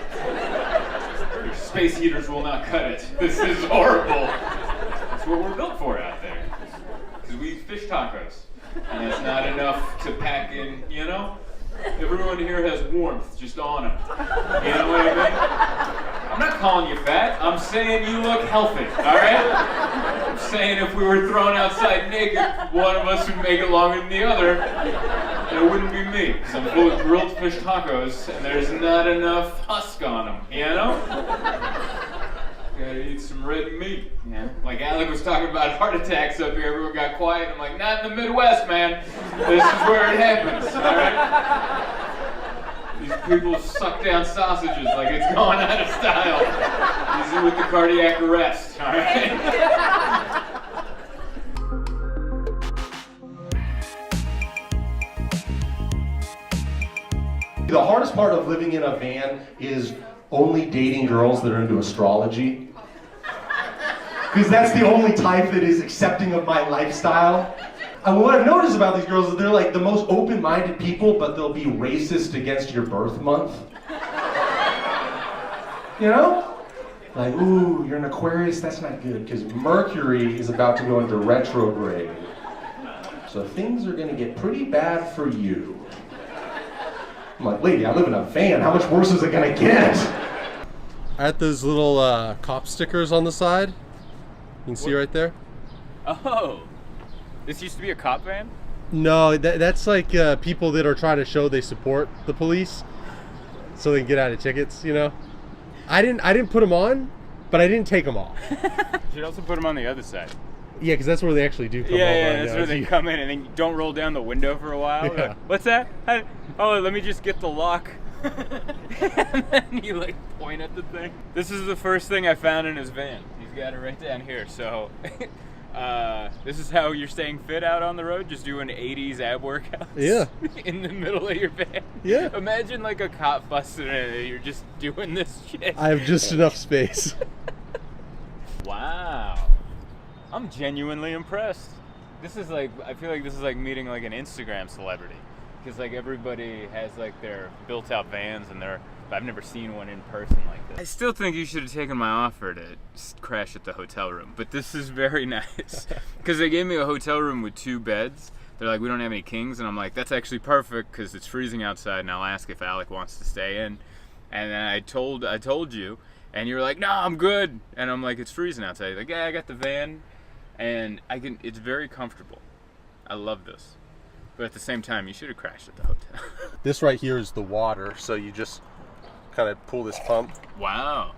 Your space heaters will not cut it. This is horrible. That's what we're built for out there. Because we eat fish tacos. And that's not enough to pack in, you know? Everyone here has warmth just on them. You know what I mean? I'm not calling you fat. I'm saying you look healthy, all right? I'm saying if we were thrown outside naked, one of us would make it longer than the other. And it wouldn't be me, because I'm full of grilled fish tacos, and there's not enough husk on them, you know? Gotta eat some red meat, yeah. Like Alec was talking about heart attacks up here, everyone got quiet. I'm like, not in the Midwest, man. This is where it happens, all right? These people suck down sausages like it's going out of style. Easy with the cardiac arrest, all right? The hardest part of living in a van is only dating girls that are into astrology. Because that's the only type that is accepting of my lifestyle. And what I've noticed about these girls is they're like the most open-minded people, but they'll be racist against your birth month. You know? Like, ooh, you're an Aquarius? That's not good, because Mercury is about to go into retrograde. So things are gonna get pretty bad for you. I'm like, lady, I live in a van. How much worse is it gonna get? I had those little cop stickers on the side. You can see right there. Oh, this used to be a cop van? No, that's like people that are trying to show they support the police, so they can get out of tickets. You know, I didn't put them on, but I didn't take them off. You should also put them on the other side. Yeah, because that's where they actually do come over. Yeah, that's where they come in, and then you don't roll down the window for a while. Yeah. Like, what's that? Oh, let me just get the lock. And then you like point at the thing. This is the first thing I found in his van. He's got it right down here. So this is how you're staying fit out on the road, just doing 80s ab workouts. Yeah. In the middle of your van. Yeah. Imagine like a cop busting in and you're just doing this shit. I have just enough space. Wow. I'm genuinely impressed. This is like, I feel like this is like meeting like an Instagram celebrity. Because like everybody has like their built out vans and I've never seen one in person like this. I still think you should have taken my offer to crash at the hotel room, but this is very nice. Because they gave me a hotel room with 2 beds. They're like, we don't have any kings, and I'm like, that's actually perfect because it's freezing outside, and I'll ask if Alec wants to stay in. And then I told you, and you're like, no, I'm good. And I'm like, it's freezing outside. You're like, yeah, I got the van, and it's very comfortable. I love this. But at the same time, you should have crashed at the hotel. This right here is the water, so you just kind of pull this pump. Wow.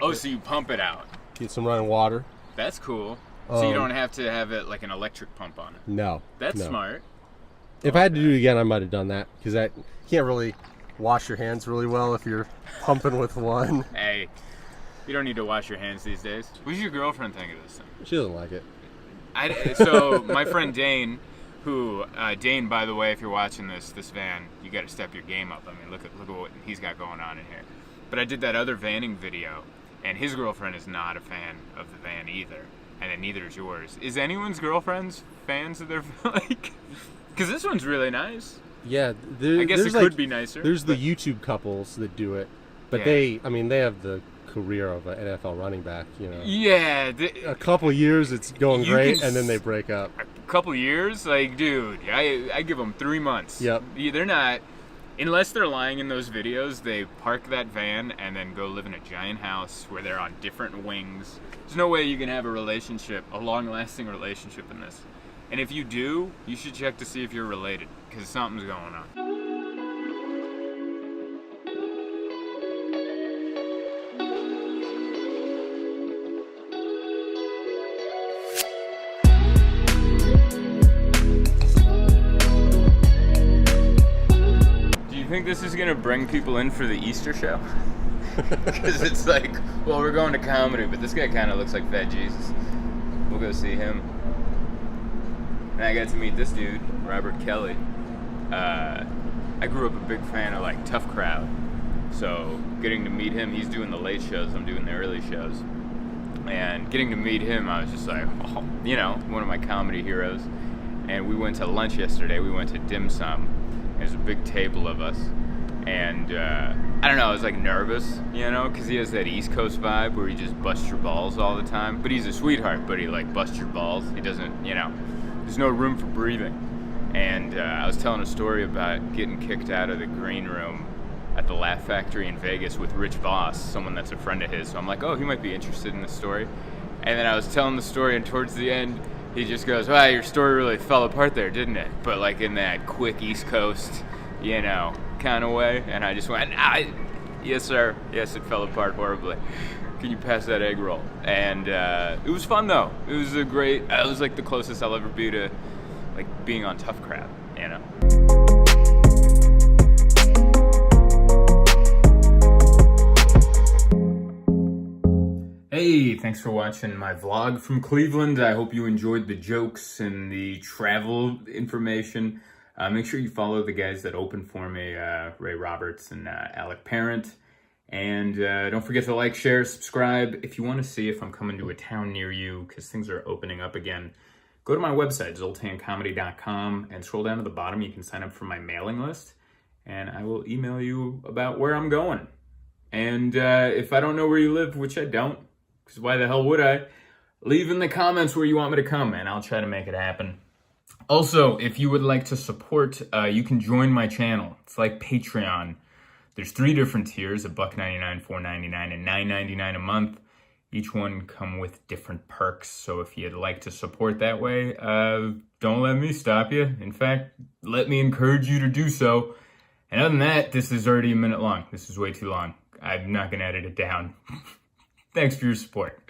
Oh, so you pump it out. Get some running water. That's cool. So you don't have to have it like an electric pump on it. No. That's no. smart. If I had to do it again, I might have done that, because you can't really wash your hands really well if you're pumping with one. Hey, you don't need to wash your hands these days. What does your girlfriend think of this thing? She doesn't like it. So my friend Dane, Dane, by the way, if you're watching this van, you got to step your game up. I mean, look at what he's got going on in here. But I did that other vanning video, and his girlfriend is not a fan of the van either, and then neither is yours. Is anyone's girlfriends fans of their like? Because this one's really nice. Yeah, I guess it could be nicer. There's the YouTube couples that do it, but Yeah. they have the career of an NFL running back, you know. Yeah. A couple years it's going You great, can and then they break up. A couple years, like, dude, I give them 3 months. Yep. They're not, unless they're lying in those videos, they park that van and then go live in a giant house where they're on different wings. There's no way you can have a long-lasting relationship in this. And if you do, you should check to see if you're related, because something's going on. Do you think this is gonna bring people in for the Easter show? Because it's like, well, we're going to comedy, but this guy kind of looks like Fat Jesus. We'll go see him. And I got to meet this dude, Robert Kelly. I grew up a big fan of like Tough Crowd, so getting to meet him, he's doing the late shows, I'm doing the early shows. And getting to meet him, I was just like, oh, you know, one of my comedy heroes. And we went to lunch yesterday. We went to Dim Sum. There's a big table of us. And I don't know, I was like nervous, you know, because he has that East Coast vibe where he just busts your balls all the time. But he's a sweetheart, but he like busts your balls. He doesn't, you know, there's no room for breathing. And I was telling a story about getting kicked out of the green room at the Laugh Factory in Vegas with Rich Voss, someone that's a friend of his. So I'm like, oh, he might be interested in this story. And then I was telling the story, and towards the end, he just goes, wow, your story really fell apart there, didn't it? But like in that quick East Coast, you know, kind of way. And I just went, yes, sir. Yes, it fell apart horribly. Can you pass that egg roll? And it was fun, though. It was like the closest I'll ever be to like being on Tough Crowd, you know? Hey, thanks for watching my vlog from Cleveland. I hope you enjoyed the jokes and the travel information. Make sure you follow the guys that opened for me, Ray Roberts and Alec Parent. And don't forget to like, share, subscribe. If you want to see if I'm coming to a town near you, because things are opening up again, go to my website, zoltancomedy.com, and scroll down to the bottom. You can sign up for my mailing list, and I will email you about where I'm going. And if I don't know where you live, which I don't, because why the hell would I? Leave in the comments where you want me to come, and I'll try to make it happen. Also, if you would like to support, you can join my channel. It's like Patreon. There's 3 different tiers, $1.99, $4.99, and $9.99 a month. Each one come with different perks, so if you'd like to support that way, don't let me stop you. In fact, let me encourage you to do so. And other than that, this is already a minute long. This is way too long. I'm not going to edit it down. Thanks for your support.